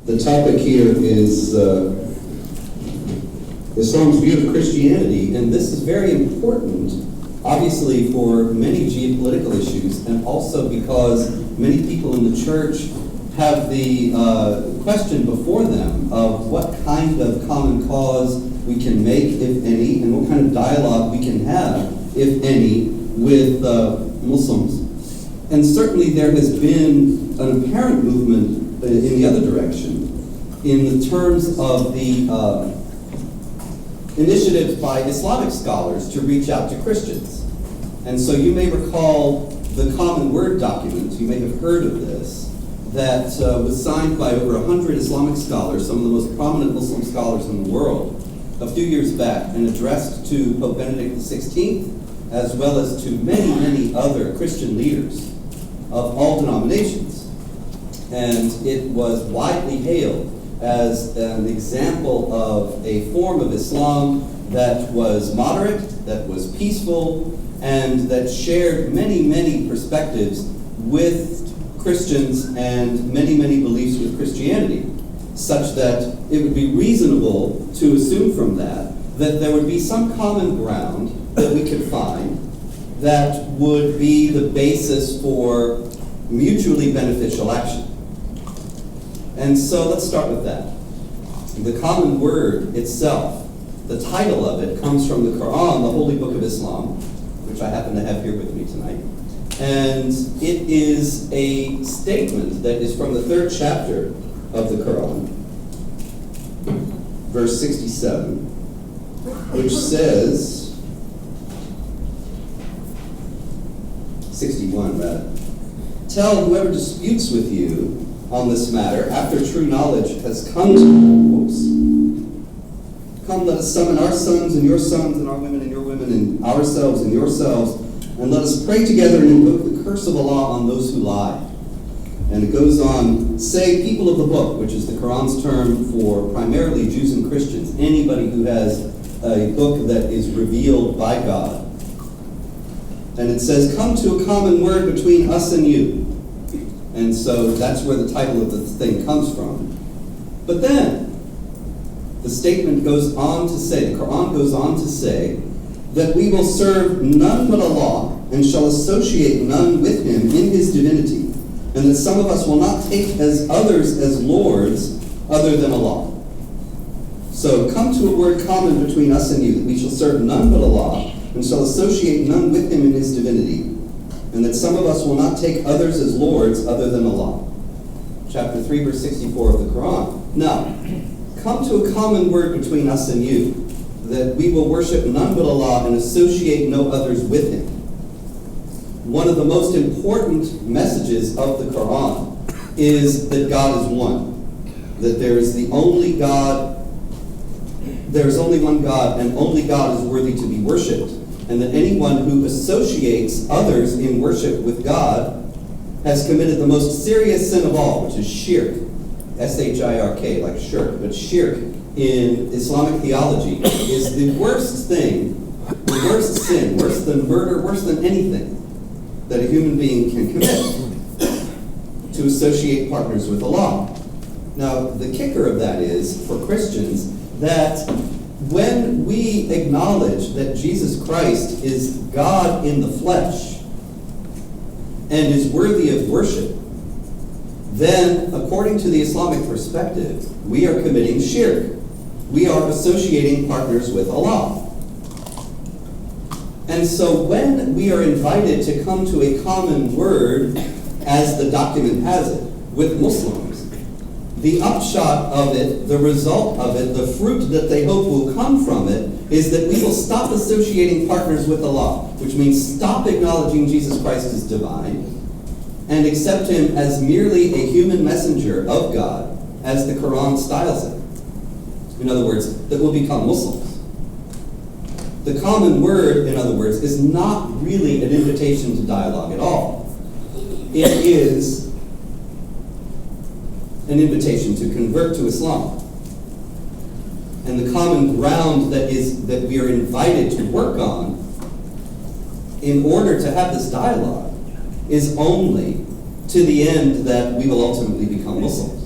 The topic here is Islam's view of Christianity, and this is very important, obviously, for many geopolitical issues, and also because many people in the church have the question before them of what kind of common cause we can make, if any, and what kind of dialogue we can have, if any, with Muslims. And certainly there has been an apparent movement in the other direction in the terms of the initiatives by Islamic scholars to reach out to Christians. And so you may recall the Common Word document, you may have heard of this, that was signed by over 100 Islamic scholars, some of the most prominent Muslim scholars in the world, a few years back, and addressed to Pope Benedict XVI, as well as to many, many other Christian leaders of all denominations. And it was widely hailed as an example of a form of Islam that was moderate, that was peaceful, and that shared many, many perspectives with Christians and many, many beliefs with Christianity, such that it would be reasonable to assume from that there would be some common ground that we could find that would be the basis for mutually beneficial action. And so let's start with that. The Common Word itself, the title of it comes from the Quran, the Holy Book of Islam, which I happen to have here with me tonight. And it is a statement that is from the 3rd chapter of the Quran, verse 67, which says, 61 rather, "Tell whoever disputes with you on this matter, after true knowledge has come to you, come, let us summon our sons and your sons and our women and your women and ourselves and yourselves, and let us pray together and invoke the curse of Allah on those who lie." And it goes on, "Say, people of the book," which is the Quran's term for primarily Jews and Christians, anybody who has a book that is revealed by God. And it says, "Come to a common word between us and you." And so that's where the title of the thing comes from. But then, the statement goes on to say, the Quran goes on to say, that we will serve none but Allah, and shall associate none with him in his divinity, and that some of us will not take as others as lords other than Allah. So come to a word common between us and you, that we shall serve none but Allah, and shall associate none with him in his divinity, and that some of us will not take others as lords other than Allah. Chapter 3, verse 64 of the Quran. Now, come to a common word between us and you, that we will worship none but Allah and associate no others with him. One of the most important messages of the Quran is that God is one, that there is the only God, there is only one God, and only God is worthy to be worshipped, and that anyone who associates others in worship with God has committed the most serious sin of all, which is shirk, S-H-I-R-K, like shirk, but shirk in Islamic theology is the worst thing, the worst sin, worse than murder, worse than anything that a human being can commit, to associate partners with Allah. Now, the kicker of that is, for Christians, that when we acknowledge that Jesus Christ is God in the flesh and is worthy of worship, then, according to the Islamic perspective, we are committing shirk. We are associating partners with Allah. And so when we are invited to come to a common word, as the document has it, with Muslims, the upshot of it, the result of it, the fruit that they hope will come from it, is that we will stop associating partners with Allah, which means stop acknowledging Jesus Christ as divine, and accept him as merely a human messenger of God, as the Quran styles it. In other words, that we'll become Muslims. The common word, in other words, is not really an invitation to dialogue at all. It is an invitation to convert to Islam. And the common ground that we are invited to work on in order to have this dialogue is only to the end that we will ultimately become Muslims.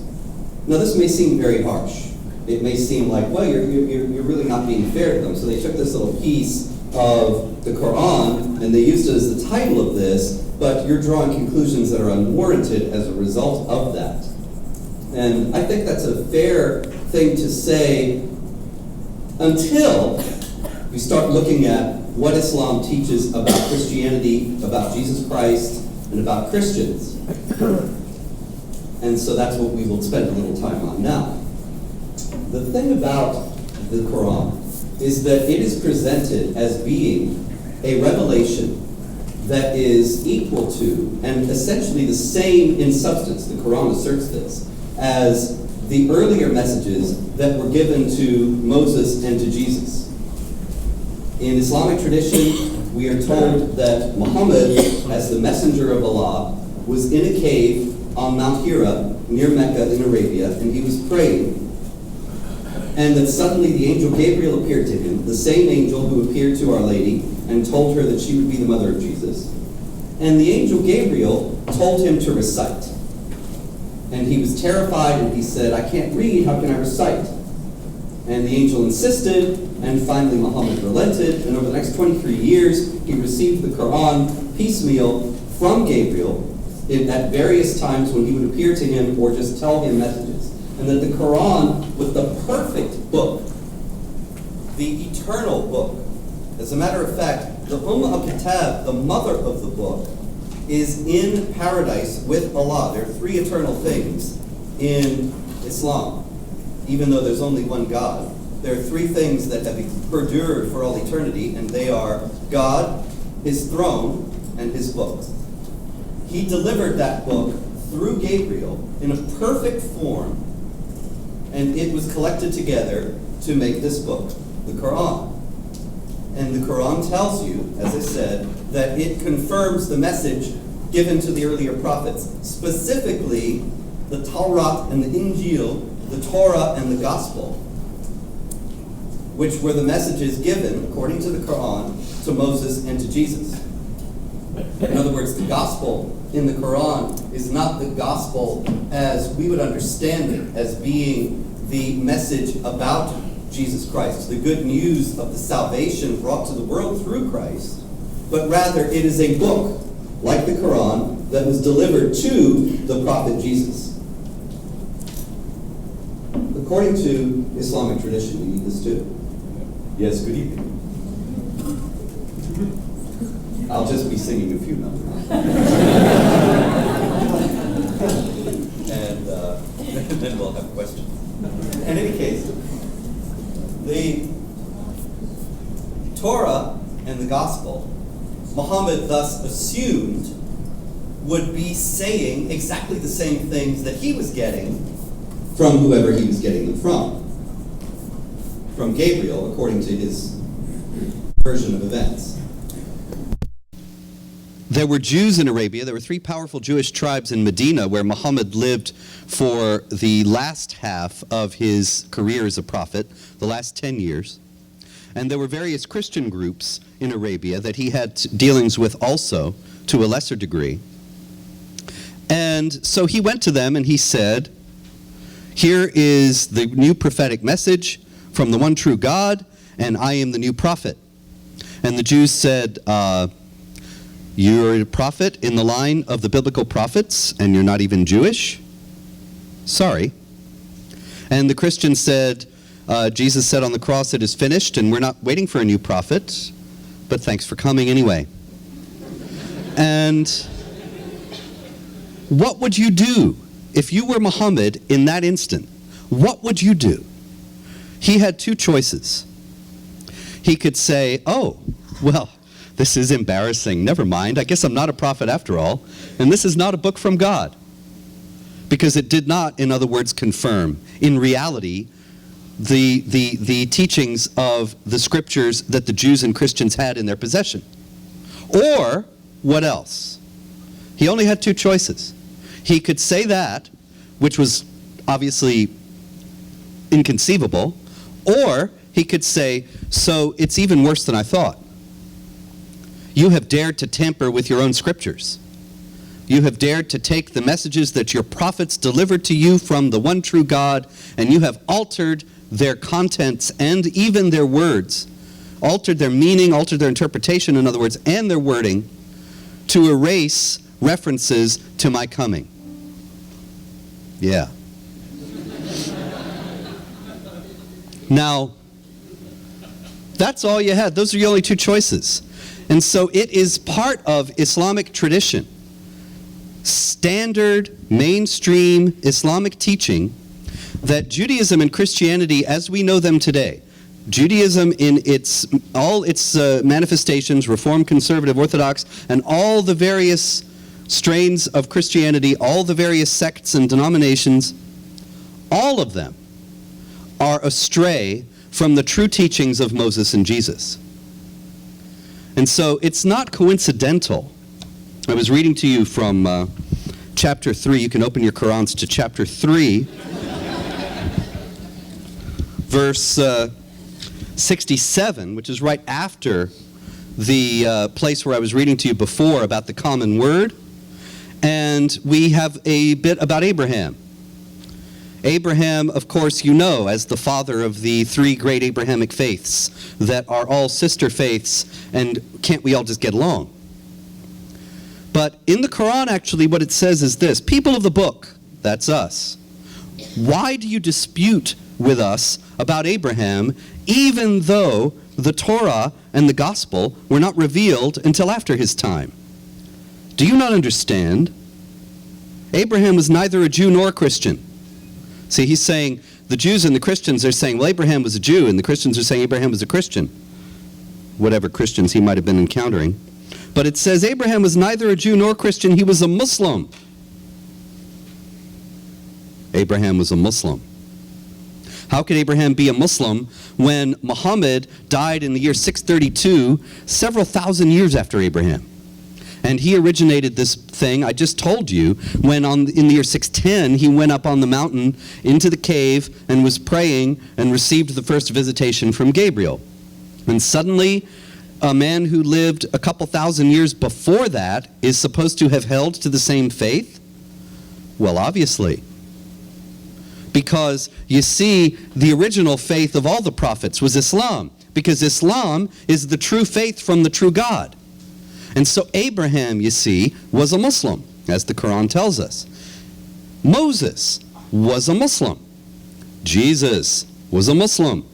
Now this may seem very harsh. It may seem like, well, you're really not being fair to them. So they took this little piece of the Quran and they used it as the title of this, but you're drawing conclusions that are unwarranted as a result of that. And I think that's a fair thing to say until you start looking at what Islam teaches about Christianity, about Jesus Christ, and about Christians. And so that's what we will spend a little time on now. The thing about the Quran is that it is presented as being a revelation that is equal to, and essentially the same in substance, the Quran asserts this, as the earlier messages that were given to Moses and to Jesus. In Islamic tradition, we are told that Muhammad, as the messenger of Allah, was in a cave on Mount Hira, near Mecca in Arabia, and he was praying. And that suddenly the angel Gabriel appeared to him, the same angel who appeared to Our Lady and told her that she would be the mother of Jesus. And the angel Gabriel told him to recite. And he was terrified and he said, I can't read, how can I recite? And the angel insisted, and finally Muhammad relented, and over the next 23 years he received the Quran piecemeal from Gabriel at various times when he would appear to him or just tell him messages. And that the Quran was the perfect book, the eternal book. As a matter of fact, the Kitab, the mother of the book, is in paradise with Allah. There are three eternal things in Islam, even though there's only one God. There are three things that have perdured for all eternity, and they are God, His throne, and His book. He delivered that book through Gabriel in a perfect form, and it was collected together to make this book, the Quran. And the Quran tells you, as I said, that it confirms the message given to the earlier prophets, specifically the Torah and the Injil, the Torah and the Gospel, which were the messages given, according to the Quran, to Moses and to Jesus. In other words, the Gospel in the Quran is not the Gospel as we would understand it, as being the message about Jesus Christ, the good news of the salvation brought to the world through Christ, but rather it is a book, like the Quran, that was delivered to the prophet Jesus. According to Islamic tradition, you need this too. Yes, good evening. I'll just be singing a few numbers. And then we'll have questions. In any case, the Torah and the Gospel, Muhammad thus assumed would be saying exactly the same things that he was getting from whoever he was getting them from Gabriel, according to his version of events. There were Jews in Arabia. There were three powerful Jewish tribes in Medina where Muhammad lived for the last half of his career as a prophet, the last 10 years. And there were various Christian groups in Arabia that he had dealings with also, to a lesser degree. And so he went to them and he said, here is the new prophetic message from the one true God, and I am the new prophet. And the Jews said, you're a prophet in the line of the biblical prophets, and you're not even Jewish? Sorry. And the Christians said, Jesus said on the cross, it is finished, and we're not waiting for a new prophet, but thanks for coming anyway. And what would you do if you were Muhammad in that instant? What would you do? He had two choices. He could say, oh, well, this is embarrassing. Never mind. I guess I'm not a prophet after all. And this is not a book from God. Because it did not, in other words, confirm, in reality, the teachings of the scriptures that the Jews and Christians had in their possession. Or, what else? He only had two choices. He could say that, which was obviously inconceivable, or he could say, so it's even worse than I thought. You have dared to tamper with your own scriptures. You have dared to take the messages that your prophets delivered to you from the one true God, and you have altered their contents and even their words, altered their meaning, altered their interpretation, in other words, and their wording, to erase references to my coming. Yeah. Now, that's all you had. Those are your only two choices. And so it is part of Islamic tradition, standard, mainstream Islamic teaching, that Judaism and Christianity as we know them today, Judaism in all its manifestations, Reform, Conservative, Orthodox, and all the various strains of Christianity, all the various sects and denominations, all of them are astray from the true teachings of Moses and Jesus. And so it's not coincidental. I was reading to you from chapter 3. You can open your Qurans to chapter 3, verse 67, which is right after the place where I was reading to you before about the common word. And we have a bit about Abraham. Abraham, of course, you know, as the father of the three great Abrahamic faiths that are all sister faiths, and can't we all just get along? But in the Quran, actually, what it says is this: people of the book, that's us, why do you dispute with us about Abraham, even though the Torah and the gospel were not revealed until after his time? Do you not understand? Abraham was neither a Jew nor a Christian. See, he's saying, the Jews and the Christians are saying, well, Abraham was a Jew, and the Christians are saying Abraham was a Christian. Whatever Christians he might have been encountering. But it says Abraham was neither a Jew nor a Christian, he was a Muslim. Abraham was a Muslim. How could Abraham be a Muslim when Muhammad died in the year 632, several thousand years after Abraham? And he originated this thing, I just told you, when in the year 610, he went up on the mountain into the cave and was praying and received the first visitation from Gabriel. And suddenly, a man who lived a couple thousand years before that is supposed to have held to the same faith? Well, obviously. Because, you see, the original faith of all the prophets was Islam. Because Islam is the true faith from the true God. And so Abraham, you see, was a Muslim, as the Quran tells us. Moses was a Muslim. Jesus was a Muslim.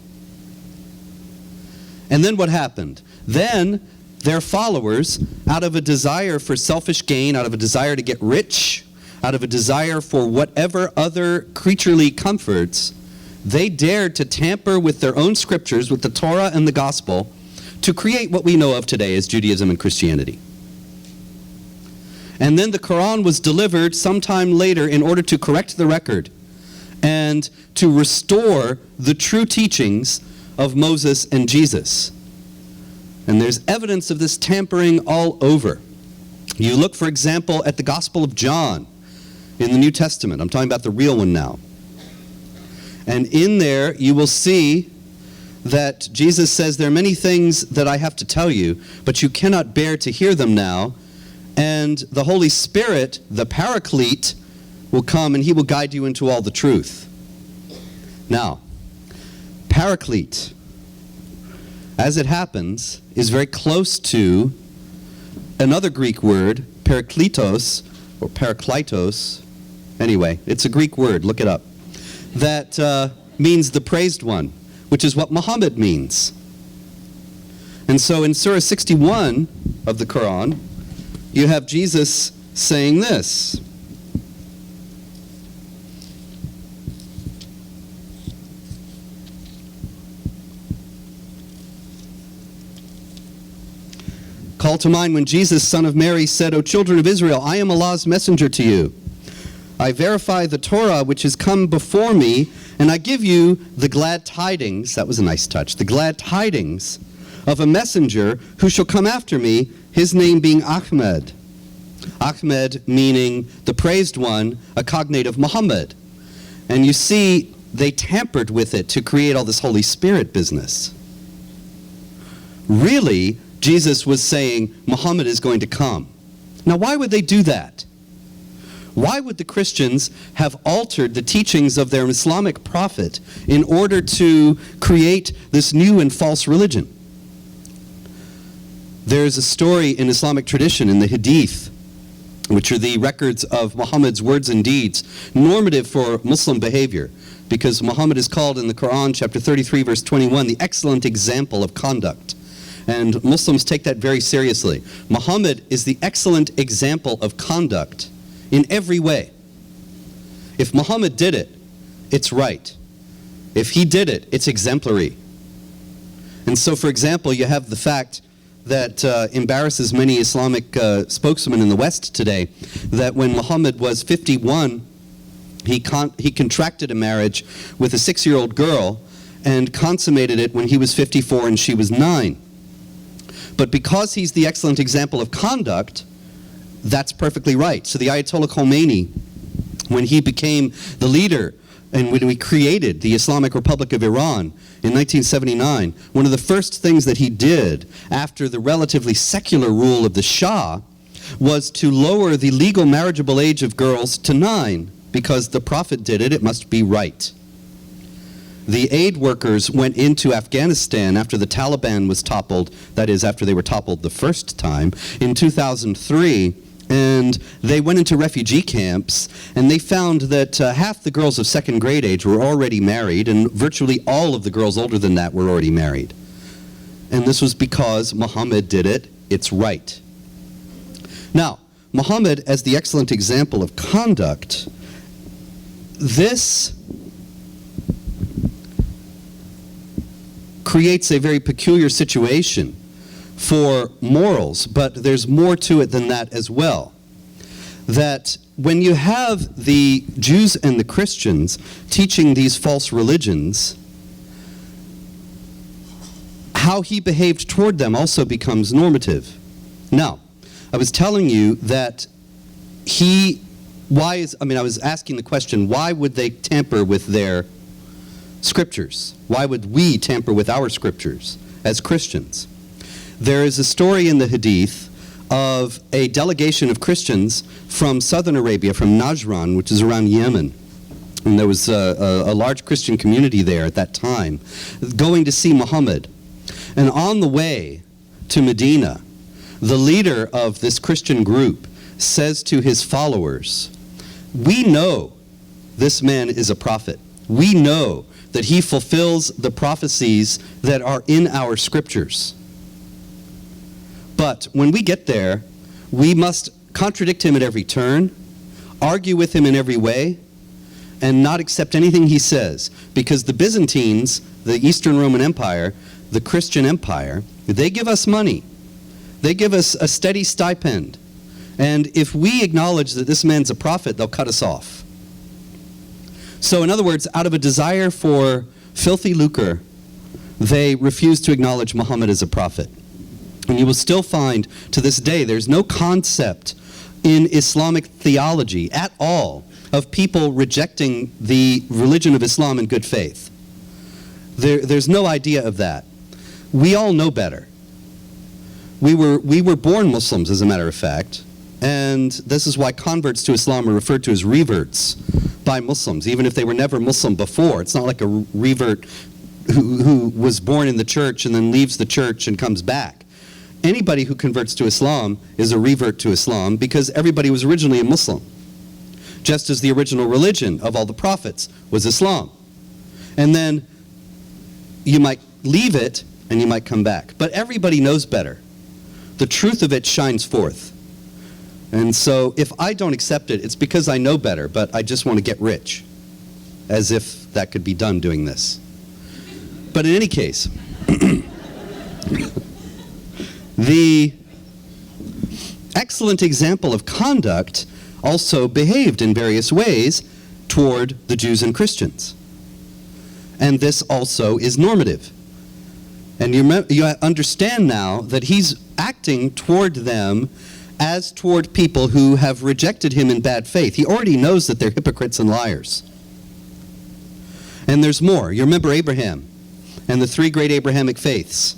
And then what happened? Then their followers, out of a desire for selfish gain, out of a desire to get rich, out of a desire for whatever other creaturely comforts, they dared to tamper with their own scriptures, with the Torah and the gospel, to create what we know of today as Judaism and Christianity. And then the Quran was delivered sometime later in order to correct the record and to restore the true teachings of Moses and Jesus. And there's evidence of this tampering all over. You look, for example, at the Gospel of John in the New Testament. I'm talking about the real one now. And in there you will see that Jesus says, there are many things that I have to tell you, but you cannot bear to hear them now. And the Holy Spirit, the Paraclete, will come and he will guide you into all the truth. Now, Paraclete, as it happens, is very close to another Greek word, parakletos, or parakletos. Anyway, it's a Greek word, look it up. That means the praised one, which is what Muhammad means. And so in Surah 61 of the Quran, you have Jesus saying this. Call to mind when Jesus, son of Mary, said, O children of Israel, I am Allah's messenger to you. I verify the Torah which has come before me, and I give you the glad tidings, that was a nice touch, the glad tidings of a messenger who shall come after me, his name being Ahmed. Ahmed meaning the praised one, a cognate of Muhammad. And you see, they tampered with it to create all this Holy Spirit business. Really, Jesus was saying Muhammad is going to come. Now, why would they do that? Why would the Christians have altered the teachings of their Islamic prophet in order to create this new and false religion? There's a story in Islamic tradition, in the Hadith, which are the records of Muhammad's words and deeds, normative for Muslim behavior, because Muhammad is called in the Quran, chapter 33, verse 21, the excellent example of conduct. And Muslims take that very seriously. Muhammad is the excellent example of conduct in every way. If Muhammad did it, it's right. If he did it, it's exemplary. And so, for example, you have the fact that embarrasses many Islamic spokesmen in the West today, that when Muhammad was 51, he contracted a marriage with a 6-year-old girl and consummated it when he was 54 and she was 9. But because he's the excellent example of conduct, that's perfectly right. So the Ayatollah Khomeini, when he became the leader and when we created the Islamic Republic of Iran in 1979, one of the first things that he did after the relatively secular rule of the Shah was to lower the legal marriageable age of girls to 9. Because the Prophet did it, it must be right. The aid workers went into Afghanistan after the Taliban was toppled, that is, after they were toppled the first time, in 2003, and they went into refugee camps, and they found that half the girls of second grade age were already married, and virtually all of the girls older than that were already married. And this was because Muhammad did it, it's right. Now, Muhammad, as the excellent example of conduct, this creates a very peculiar situation for morals, but there's more to it than that as well. That when you have the Jews and the Christians teaching these false religions, how he behaved toward them also becomes normative. Now, I was telling you that I was asking the question, why would they tamper with their scriptures? Why would we tamper with our scriptures as Christians? There is a story in the Hadith of a delegation of Christians from southern Arabia, from Najran, which is around Yemen. And there was a large Christian community there at that time, going to see Muhammad. And on the way to Medina, the leader of this Christian group says to his followers, "We know this man is a prophet. We know that he fulfills the prophecies that are in our scriptures. But when we get there, we must contradict him at every turn, argue with him in every way, and not accept anything he says. Because the Byzantines, the Eastern Roman Empire, the Christian Empire, they give us money. They give us a steady stipend. And if we acknowledge that this man's a prophet, they'll cut us off." So in other words, out of a desire for filthy lucre, they refuse to acknowledge Muhammad as a prophet. And you will still find, to this day, there's no concept in Islamic theology at all of people rejecting the religion of Islam in good faith. There's no idea of that. We all know better. We were born Muslims, as a matter of fact, and this is why converts to Islam are referred to as reverts by Muslims, even if they were never Muslim before. It's not like a revert who was born in the church and then leaves the church and comes back. Anybody who converts to Islam is a revert to Islam because everybody was originally a Muslim, just as the original religion of all the prophets was Islam. And then you might leave it and you might come back. But everybody knows better. The truth of it shines forth. And so if I don't accept it, it's because I know better, but I just want to get rich. As if that could be done doing this. But in any case, the excellent example of conduct also behaved in various ways toward the Jews and Christians. And this also is normative. And you understand now that he's acting toward them as toward people who have rejected him in bad faith. He already knows that they're hypocrites and liars. And there's more. You remember Abraham and the 3 great Abrahamic faiths.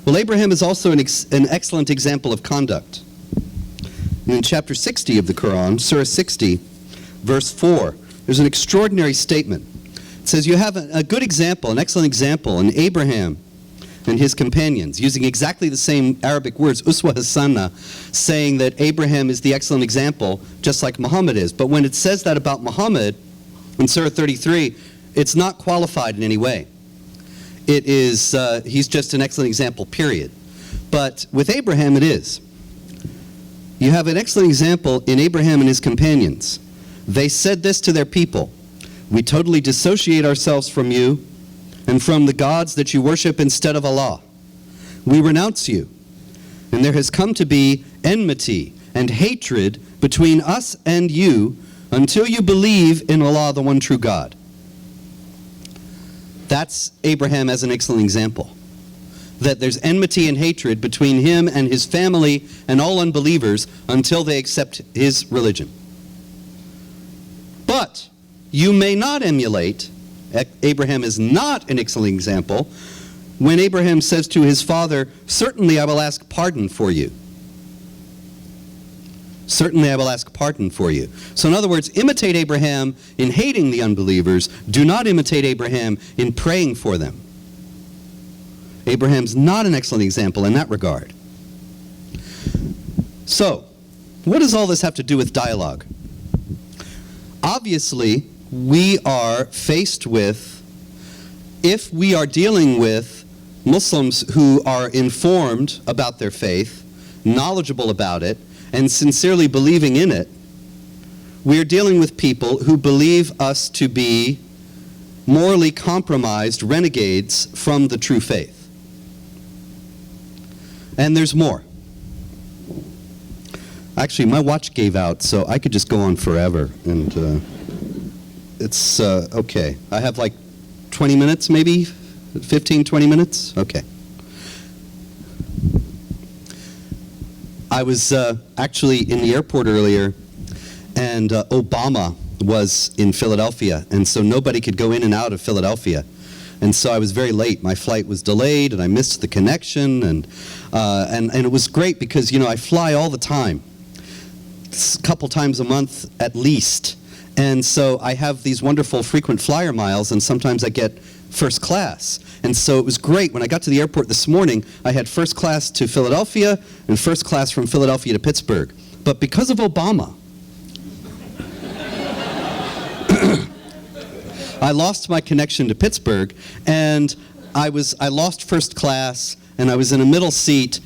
Well, Abraham is also an excellent example of conduct. And in chapter 60 of the Quran, Surah 60, verse 4, there's an extraordinary statement. It says, you have a good example, an excellent example in Abraham and his companions, using exactly the same Arabic words, uswa hasana, saying that Abraham is the excellent example, just like Muhammad is. But when it says that about Muhammad, in Surah 33, it's not qualified in any way. It is, he's just an excellent example, period. But with Abraham, it is. You have an excellent example in Abraham and his companions. They said this to their people: we totally dissociate ourselves from you and from the gods that you worship instead of Allah. We renounce you. And there has come to be enmity and hatred between us and you until you believe in Allah, the one true God. That's Abraham as an excellent example. That there's enmity and hatred between him and his family and all unbelievers until they accept his religion. But you may not emulate, Abraham is not an excellent example, when Abraham says to his father, certainly I will ask pardon for you. Certainly I will ask pardon for you. So in other words, imitate Abraham in hating the unbelievers. Do not imitate Abraham in praying for them. Abraham's not an excellent example in that regard. So, what does all this have to do with dialogue? Obviously, we are faced with, if we are dealing with Muslims who are informed about their faith, knowledgeable about it, and sincerely believing in it, we are dealing with people who believe us to be morally compromised renegades from the true faith. And there's more. Actually, my watch gave out, so I could just go on forever. And it's okay. I have like 20 minutes, maybe? 15, 20 minutes? Okay. I was actually in the airport earlier, and Obama was in Philadelphia, and so nobody could go in and out of Philadelphia. And so I was very late. My flight was delayed, and I missed the connection, and it was great because, you know, I fly all the time, a couple times a month at least. And so I have these wonderful frequent flyer miles, and sometimes I get first class. And so it was great. When I got to the airport this morning, I had first class to Philadelphia and first class from Philadelphia to Pittsburgh. But because of Obama, I lost my connection to Pittsburgh, and I lost first class, and I was in a middle seat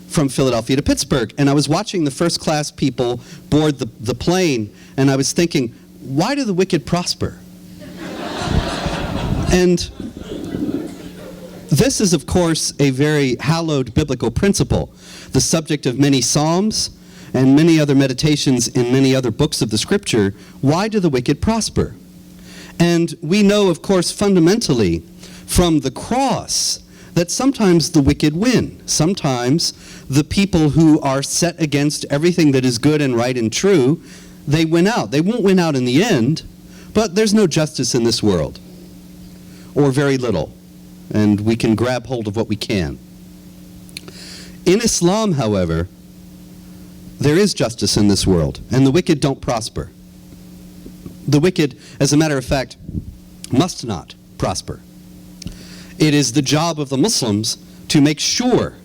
from Philadelphia to Pittsburgh. And I was watching the first class people board the plane, and I was thinking, why do the wicked prosper? And this is, of course, a very hallowed biblical principle, the subject of many psalms and many other meditations in many other books of the Scripture. Why do the wicked prosper? And we know, of course, fundamentally from the cross that sometimes the wicked win. Sometimes the people who are set against everything that is good and right and true, they win out. They won't win out in the end, but there's no justice in this world, or very little, and we can grab hold of what we can. In Islam, however, there is justice in this world, and the wicked don't prosper. The wicked, as a matter of fact, must not prosper. It is the job of the Muslims to make sure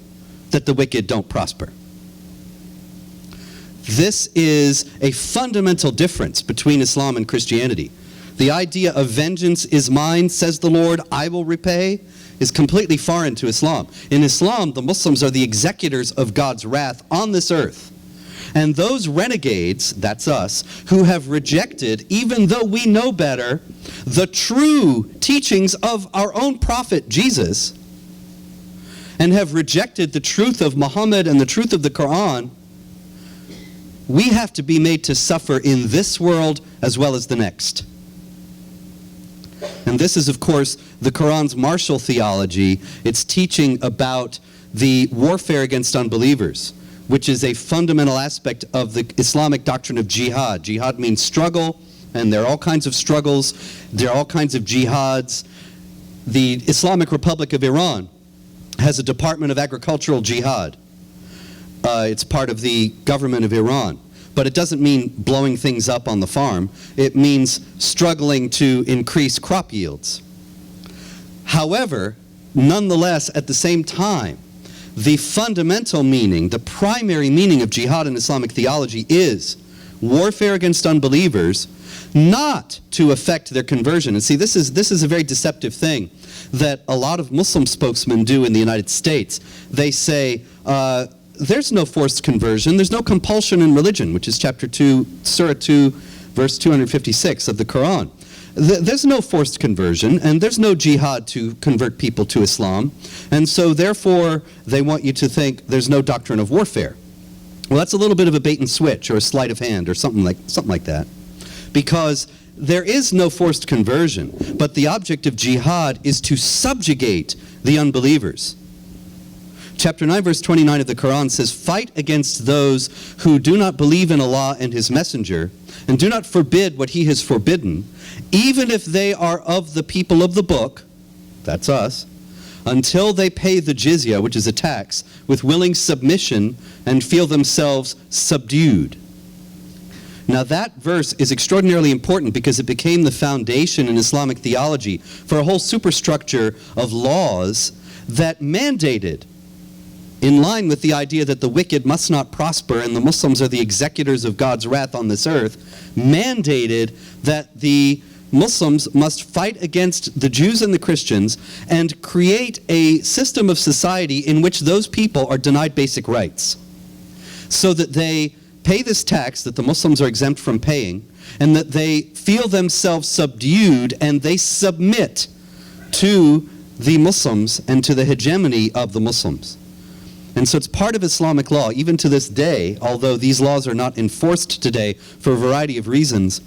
that the wicked don't prosper. This is a fundamental difference between Islam and Christianity. The idea of vengeance is mine, says the Lord, I will repay, is completely foreign to Islam. In Islam, the Muslims are the executors of God's wrath on this earth. And those renegades, that's us, who have rejected, even though we know better, the true teachings of our own prophet, Jesus, and have rejected the truth of Muhammad and the truth of the Quran, we have to be made to suffer in this world as well as the next. And this is, of course, the Quran's martial theology. It's teaching about the warfare against unbelievers, which is a fundamental aspect of the Islamic doctrine of jihad. Jihad means struggle, and there are all kinds of struggles. There are all kinds of jihads. The Islamic Republic of Iran has a Department of Agricultural Jihad. It's part of the government of Iran. But it doesn't mean blowing things up on the farm. It means struggling to increase crop yields. However, nonetheless, at the same time, the fundamental meaning, the primary meaning of jihad in Islamic theology is warfare against unbelievers, not to affect their conversion. And see, this is a very deceptive thing that a lot of Muslim spokesmen do in the United States. They say, there's no forced conversion, there's no compulsion in religion, which is chapter 2, Surah 2, verse 256 of the Quran. There's no forced conversion, and there's no jihad to convert people to Islam, and so therefore they want you to think there's no doctrine of warfare. Well, that's a little bit of a bait and switch, or a sleight of hand, or something like that, because there is no forced conversion, but the object of jihad is to subjugate the unbelievers. Chapter 9, verse 29 of the Quran says, "Fight against those who do not believe in Allah and His Messenger, and do not forbid what He has forbidden, even if they are of the people of the book," that's us, "until they pay the jizya," which is a tax, "with willing submission and feel themselves subdued." Now that verse is extraordinarily important because it became the foundation in Islamic theology for a whole superstructure of laws that mandated, in line with the idea that the wicked must not prosper and the Muslims are the executors of God's wrath on this earth, mandated that the Muslims must fight against the Jews and the Christians and create a system of society in which those people are denied basic rights, so that they pay this tax that the Muslims are exempt from paying, and that they feel themselves subdued and they submit to the Muslims and to the hegemony of the Muslims. And so it's part of Islamic law, even to this day, although these laws are not enforced today for a variety of reasons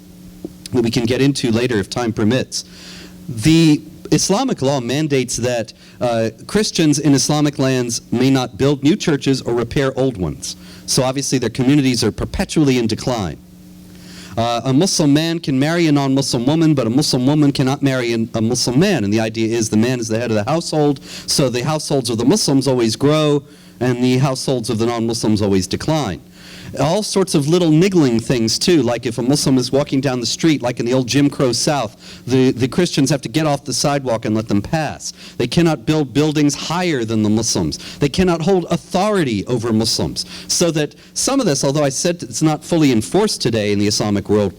that we can get into later if time permits. The Islamic law mandates that Christians in Islamic lands may not build new churches or repair old ones. So obviously their communities are perpetually in decline. A Muslim man can marry a non-Muslim woman, but a Muslim woman cannot marry a Muslim man. And the idea is the man is the head of the household, so the households of the Muslims always grow, and the households of the non-Muslims always decline. All sorts of little niggling things too, like if a Muslim is walking down the street, like in the old Jim Crow South, the Christians have to get off the sidewalk and let them pass. They cannot build buildings higher than the Muslims. They cannot hold authority over Muslims. So that some of this, although I said it's not fully enforced today in the Islamic world,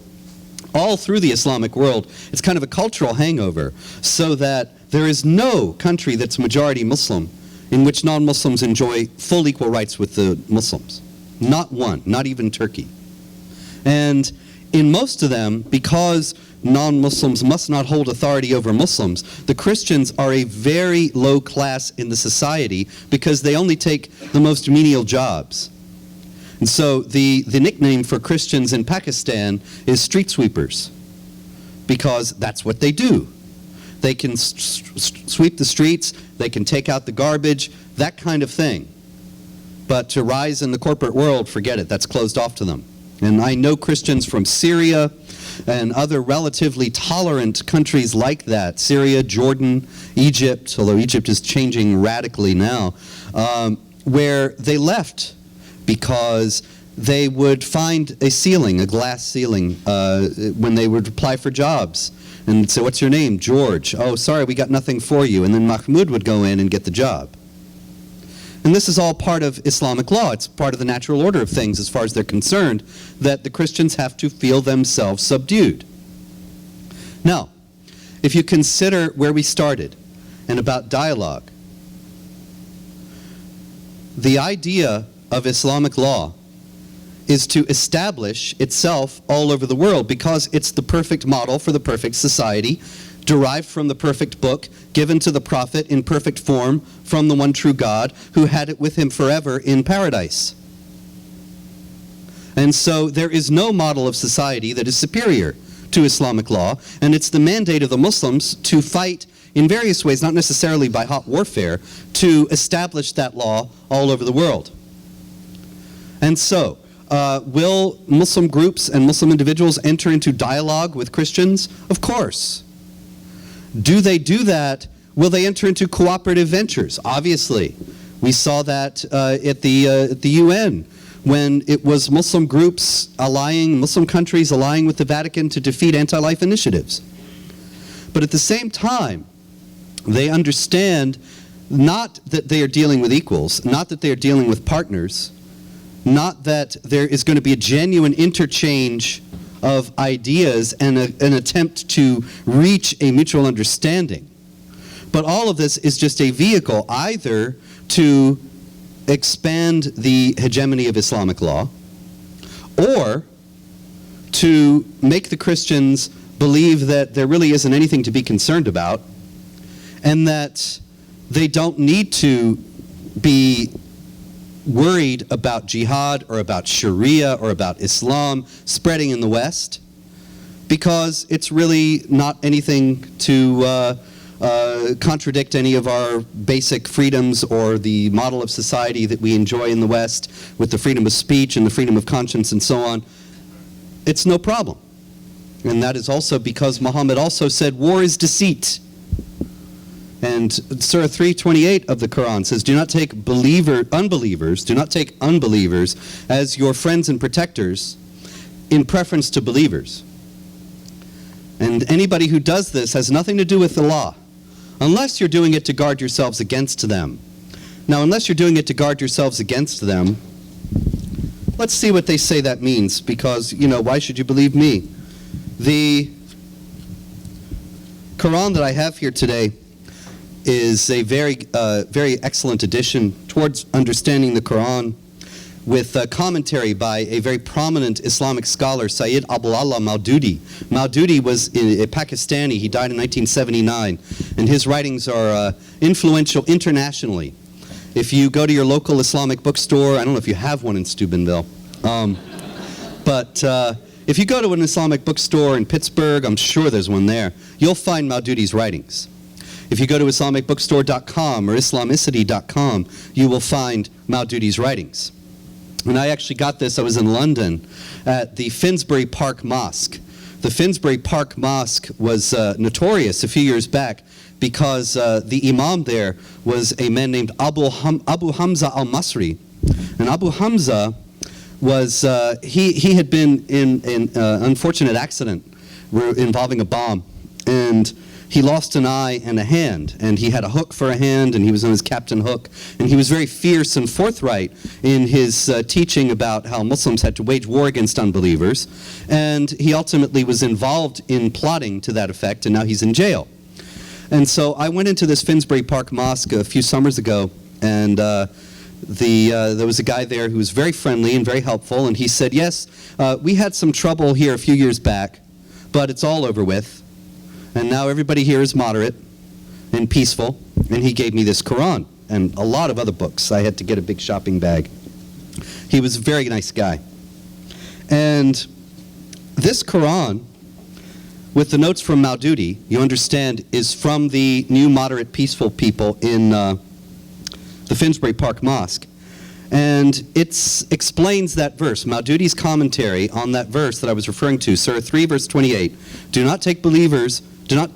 all through the Islamic world, it's kind of a cultural hangover, so that there is no country that's majority Muslim in which non-Muslims enjoy full equal rights with the Muslims. Not one, not even Turkey. And in most of them, because non-Muslims must not hold authority over Muslims, the Christians are a very low class in the society because they only take the most menial jobs. And so the nickname for Christians in Pakistan is street sweepers, because that's what they do. They can sweep the streets, they can take out the garbage, that kind of thing. But to rise in the corporate world, forget it, that's closed off to them. And I know Christians from Syria and other relatively tolerant countries like that, Syria, Jordan, Egypt, although Egypt is changing radically now, where they left because they would find a ceiling, a glass ceiling, when they would apply for jobs. And say, "What's your name?" "George." "Oh, sorry, we got nothing for you." And then Mahmoud would go in and get the job. And this is all part of Islamic law. It's part of the natural order of things as far as they're concerned, that the Christians have to feel themselves subdued. Now, if you consider where we started and about dialogue, the idea of Islamic law is to establish itself all over the world because it's the perfect model for the perfect society, derived from the perfect book, given to the prophet in perfect form from the one true God who had it with him forever in paradise. And so there is no model of society that is superior to Islamic law, and it's the mandate of the Muslims to fight in various ways, not necessarily by hot warfare, to establish that law all over the world. And so, will Muslim groups and Muslim individuals enter into dialogue with Christians? Of course. Do they do that? Will they enter into cooperative ventures? Obviously. We saw that at the UN, when it was Muslim groups Muslim countries allying with the Vatican to defeat anti-life initiatives. But at the same time, they understand not that they are dealing with equals, not that they are dealing with partners, not that there is going to be a genuine interchange of ideas and an attempt to reach a mutual understanding. But all of this is just a vehicle either to expand the hegemony of Islamic law, or to make the Christians believe that there really isn't anything to be concerned about, and that they don't need to be worried about jihad or about Sharia or about Islam spreading in the West, because it's really not anything to contradict any of our basic freedoms or the model of society that we enjoy in the West with the freedom of speech and the freedom of conscience and so on. It's no problem. And that is also because Muhammad also said war is deceit. And Surah 3:28 of the Quran says, do not take unbelievers as your friends and protectors in preference to believers. And anybody who does this has nothing to do with the law, unless you're doing it to guard yourselves against them. Now, unless you're doing it to guard yourselves against them, let's see what they say that means, because, why should you believe me? The Quran that I have here today is a very excellent addition towards understanding the Quran, with commentary by a very prominent Islamic scholar, Sayyid Abdullah Maududi. Maududi was a Pakistani. He died in 1979, and his writings are influential internationally. If you go to your local Islamic bookstore, I don't know if you have one in Steubenville, but if you go to an Islamic bookstore in Pittsburgh, I'm sure there's one there, you'll find Maududi's writings. If you go to IslamicBookstore.com or Islamicity.com, you will find Maududi's writings. And I actually got this, I was in London at the Finsbury Park Mosque. The Finsbury Park Mosque was notorious a few years back because the imam there was a man named Abu Hamza al-Masri. And Abu Hamza was, he had been in an unfortunate accident involving a bomb. And he lost an eye and a hand, and he had a hook for a hand, and he was on his captain hook, and he was very fierce and forthright in his teaching about how Muslims had to wage war against unbelievers, and he ultimately was involved in plotting to that effect, and now he's in jail. And so I went into this Finsbury Park Mosque a few summers ago, and there was a guy there who was very friendly and very helpful, and he said, yes, we had some trouble here a few years back, but it's all over with. And now everybody here is moderate and peaceful. And he gave me this Quran and a lot of other books. I had to get a big shopping bag. He was a very nice guy. And this Quran, with the notes from Maududi, you understand, is from the new moderate peaceful people in the Finsbury Park Mosque. And it explains that verse, Maududi's commentary on that verse that I was referring to, Surah 3, verse 28. Do not take believers,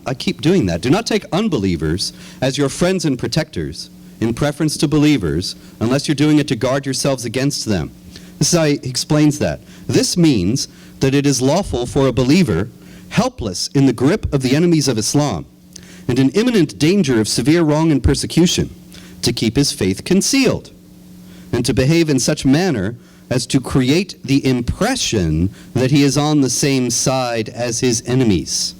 I keep doing that, do not take unbelievers as your friends and protectors in preference to believers, unless you're doing it to guard yourselves against them. This is how he explains that. This means that it is lawful for a believer, helpless in the grip of the enemies of Islam, and in imminent danger of severe wrong and persecution, to keep his faith concealed, and to behave in such manner as to create the impression that he is on the same side as his enemies.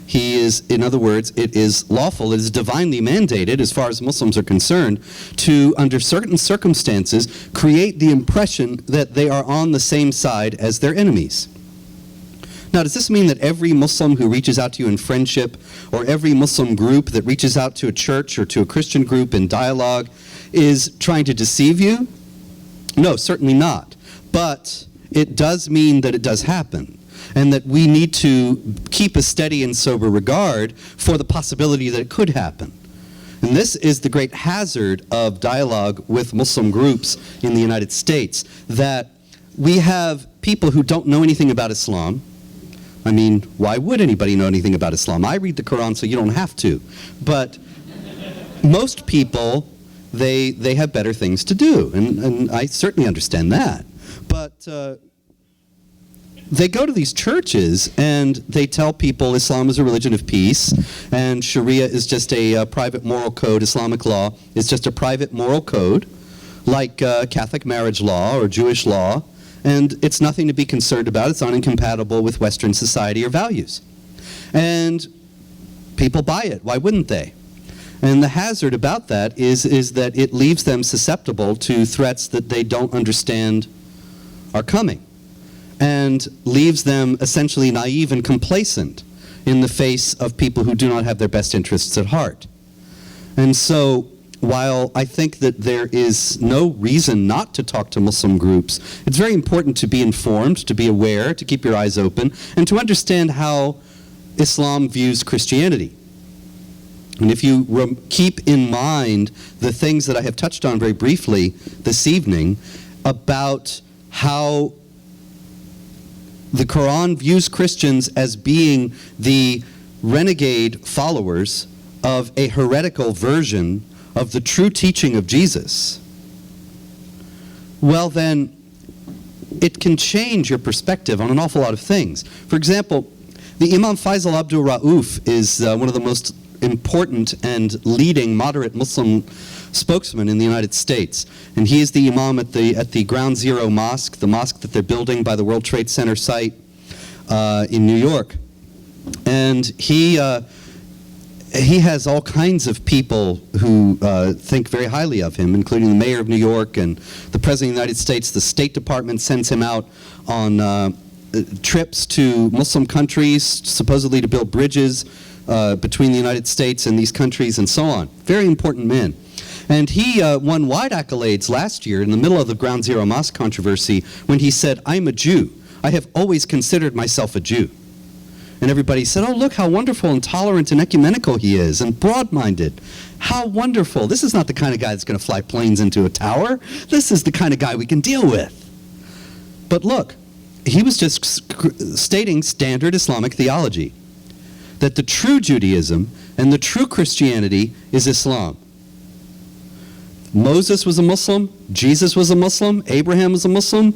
He is, in other words, it is lawful, it is divinely mandated, as far as Muslims are concerned, to, under certain circumstances, create the impression that they are on the same side as their enemies. Now, does this mean that every Muslim who reaches out to you in friendship, or every Muslim group that reaches out to a church or to a Christian group in dialogue is trying to deceive you? No, certainly not. But it does mean that it does happen, and that we need to keep a steady and sober regard for the possibility that it could happen. And this is the great hazard of dialogue with Muslim groups in the United States, that we have people who don't know anything about Islam. I mean, why would anybody know anything about Islam? I read the Quran, so you don't have to. But most people they have better things to do, and I certainly understand that. But they go to these churches and they tell people Islam is a religion of peace, and Sharia is just a private moral code. Islamic law is just a private moral code, like Catholic marriage law or Jewish law, and it's nothing to be concerned about. It's not incompatible with Western society or values. And people buy it. Why wouldn't they? And the hazard about that is that it leaves them susceptible to threats that they don't understand are coming, and leaves them essentially naive and complacent in the face of people who do not have their best interests at heart. And so, while I think that there is no reason not to talk to Muslim groups, it's very important to be informed, to be aware, to keep your eyes open, and to understand how Islam views Christianity. And if you keep in mind the things that I have touched on very briefly this evening about how the Quran views Christians as being the renegade followers of a heretical version of the true teaching of Jesus, well then, it can change your perspective on an awful lot of things. For example, the Imam Faisal Abdul Rauf is one of the most important and leading moderate Muslim spokesman in the United States, and he is the imam at the Ground Zero Mosque, the mosque that they're building by the World Trade Center site in New York. And he has all kinds of people who think very highly of him, including the mayor of New York and the president of the United States. The State Department sends him out on trips to Muslim countries, supposedly to build bridges between the United States and these countries and so on. Very important man. And he won wide accolades last year in the middle of the Ground Zero Mosque controversy when he said, "I'm a Jew. I have always considered myself a Jew." And everybody said, "Oh, look how wonderful and tolerant and ecumenical he is, and broad-minded. How wonderful. This is not the kind of guy that's going to fly planes into a tower. This is the kind of guy we can deal with." But look, he was just stating standard Islamic theology, that the true Judaism and the true Christianity is Islam. Moses was a Muslim, Jesus was a Muslim, Abraham was a Muslim,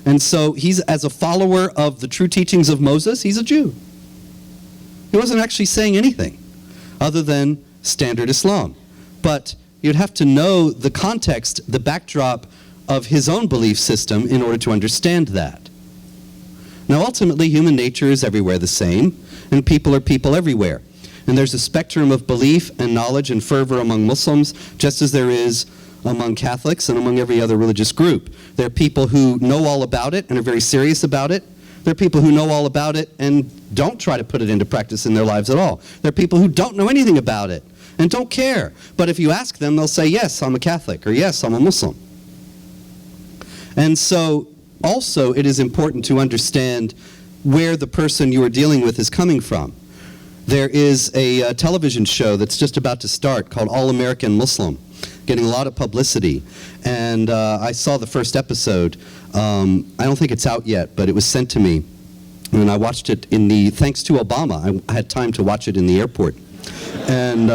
and so he's, as a follower of the true teachings of Moses, he's a Jew. He wasn't actually saying anything other than standard Islam. But you'd have to know the context, the backdrop of his own belief system in order to understand that. Now ultimately, human nature is everywhere the same, and people are people everywhere. And there's a spectrum of belief and knowledge and fervor among Muslims, just as there is among Catholics and among every other religious group. There are people who know all about it and are very serious about it. There are people who know all about it and don't try to put it into practice in their lives at all. There are people who don't know anything about it and don't care. But if you ask them, they'll say, "Yes, I'm a Catholic," or "Yes, I'm a Muslim." And so, also, it is important to understand where the person you are dealing with is coming from. There is a television show that's just about to start called All American Muslim, getting a lot of publicity. And I saw the first episode. I don't think it's out yet, but it was sent to me. And I watched it thanks to Obama, I had time to watch it in the airport. And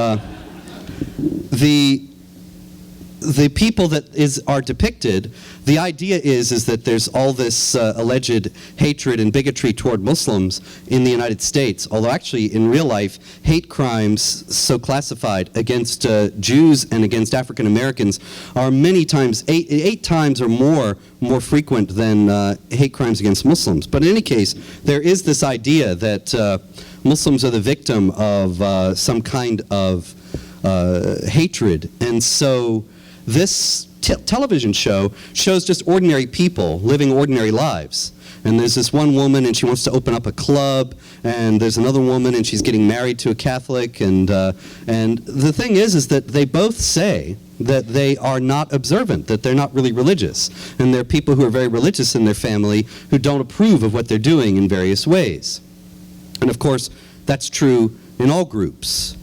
the people that are depicted, the idea is that there's all this alleged hatred and bigotry toward Muslims in the United States, although actually in real life, hate crimes so classified against Jews and against African Americans are many times, eight times or more frequent than hate crimes against Muslims. But in any case, there is this idea that Muslims are the victim of some kind of hatred, and so this television show shows just ordinary people living ordinary lives. And there's this one woman, and she wants to open up a club, and there's another woman, and she's getting married to a Catholic, and the thing is that they both say that they are not observant, that they're not really religious, and there are people who are very religious in their family who don't approve of what they're doing in various ways. And of course, that's true in all groups.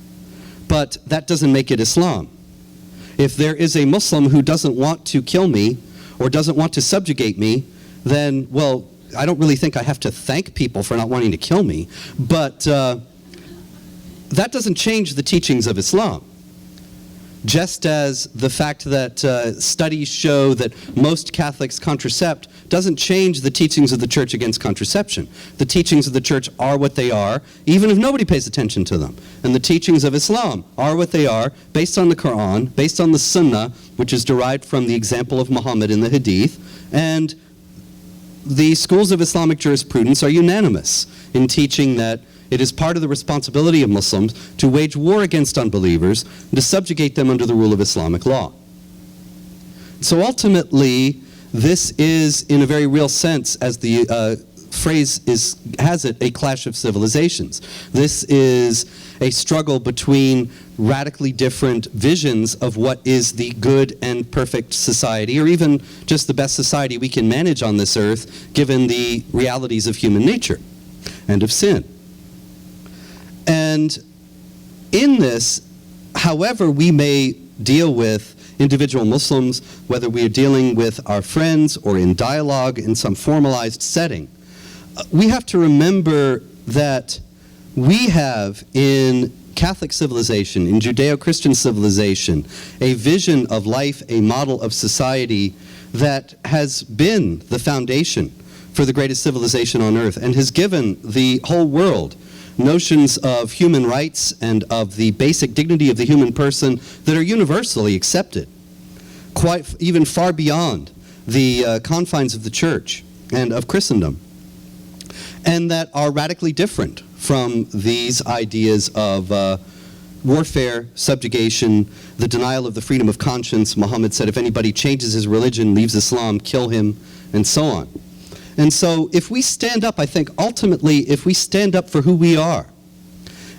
But that doesn't make it Islam. If there is a Muslim who doesn't want to kill me or doesn't want to subjugate me, then, well, I don't really think I have to thank people for not wanting to kill me. But that doesn't change the teachings of Islam. Just as the fact that studies show that most Catholics contracept doesn't change the teachings of the Church against contraception. The teachings of the Church are what they are, even if nobody pays attention to them. And the teachings of Islam are what they are, based on the Quran, based on the Sunnah, which is derived from the example of Muhammad in the Hadith. And the schools of Islamic jurisprudence are unanimous in teaching that it is part of the responsibility of Muslims to wage war against unbelievers and to subjugate them under the rule of Islamic law. So ultimately, this is, in a very real sense, as the phrase has it, a clash of civilizations. This is a struggle between radically different visions of what is the good and perfect society, or even just the best society we can manage on this earth, given the realities of human nature and of sin. And in this, however we may deal with individual Muslims, whether we are dealing with our friends or in dialogue in some formalized setting, we have to remember that we have in Catholic civilization, in Judeo-Christian civilization, a vision of life, a model of society that has been the foundation for the greatest civilization on earth and has given the whole world notions of human rights and of the basic dignity of the human person that are universally accepted, quite even far beyond the confines of the Church and of Christendom, and that are radically different from these ideas of warfare, subjugation, the denial of the freedom of conscience. Muhammad said, if anybody changes his religion, leaves Islam, kill him, and so on. And so if we stand up, I think ultimately, if we stand up for who we are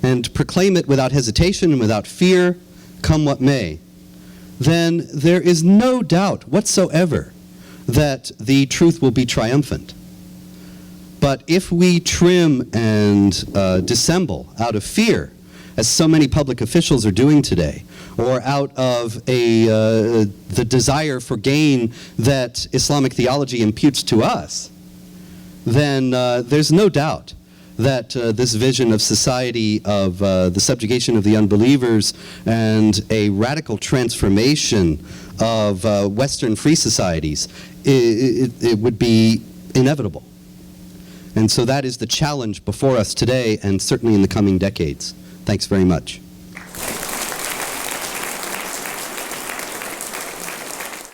and proclaim it without hesitation and without fear, come what may, then there is no doubt whatsoever that the truth will be triumphant. But if we trim and dissemble out of fear, as so many public officials are doing today, or out of the desire for gain that Islamic theology imputes to us, then there's no doubt that this vision of society, of the subjugation of the unbelievers, and a radical transformation of Western free societies, it would be inevitable. And so that is the challenge before us today, and certainly in the coming decades. Thanks very much.